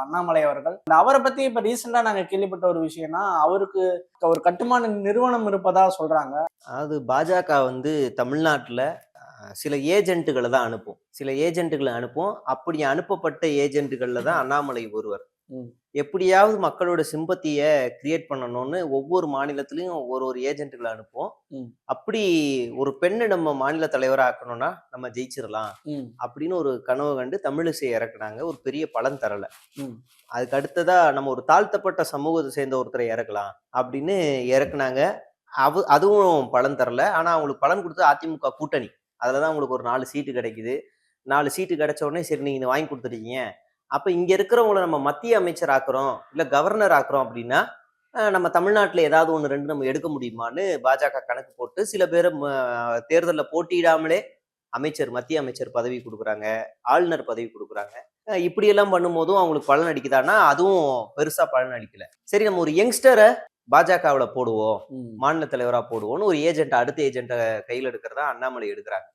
நம்ம அண்ணாமலை அவர்கள். அவரை பத்தி இப்ப ரீசெண்டா நாங்க கேள்விப்பட்ட ஒரு விஷயம்னா, அவருக்கு ஒரு கட்டுமான நிறுவனம் இருப்பதா சொல்றாங்க. அதாவது பாஜக தமிழ்நாட்டுல சில ஏஜென்ட்டுகள தான் அனுப்பும். சில ஏஜென்ட்டுகள அனுப்பும். அப்படி அனுப்பப்பட்ட ஏஜென்ட்டுகள்ல தான் அண்ணாமலை ஒருவர். ம். எப்படியாவது மக்களோட சிம்பத்திய கிரியேட் பண்ணணும்னு ஒவ்வொரு மாநிலத்திலயும் ஒரு ஏஜென்ட்டுகள அனுப்பும். ம். அப்படி ஒரு பெண்ண நம்ம மாநில தலைவரா ஆக்கணும்னா, நம்ம ஜெயிச்சிரலாம். ம். அப்படின்னு ஒரு கனவு கண்டு தமிழிசைய இறக்குனாங்க. ஒரு பெரிய பலன் தரல. ம். அதுக்கு அடுத்ததா நம்ம ஒரு தாழ்த்தப்பட்ட சமூகத்த சேர்ந்த ஒருத்தர இறக்கலாம் அப்படின்னு இறக்குனாங்க. அதுவும் பலன் தரல. ஆனா அவங்களுக்கு பலன் குடுத்தது அதிமுக கூட்டணி. அதுல தான் உங்களுக்கு ஒரு 4 சீட்டு கிடைக்குது. 4 சீட்டு கிடைச்ச உடனே சரி நீங்க வாங்கி குடுத்துட்டீங்க. அப்ப இங்க இருக்கிறவங்கள நம்ம மத்திய அமைச்சர் ஆக்குறோம், இல்ல கவர்னர் ஆக்குறோம் அப்படின்னா, நம்ம தமிழ்நாட்டுல ஏதாவது 1, 2 நம்ம எடுக்க முடியுமான்னு பாஜக கணக்கு போட்டு சில பேர தேர்தல்ல போட்டியிடாமலே மத்திய அமைச்சர் பதவி குடுக்குறாங்க. ஆளுநர் பதவி குடுக்குறாங்க. இப்படியெல்லாம் பண்ணும்போதும் அவங்களுக்கு பலன் அளிக்குதான்னா, அதுவும் பெருசா பலன் அளிக்கல. சரி நம்ம ஒரு யங்ஸ்டர பாஜகவுல போடுவோம். ம். மாநில தலைவரா போடுவோம்னு ஒரு அடுத்த ஏஜென்ட்ட கையில எடுக்கிறதா அண்ணாமலை எடுக்குறாங்க.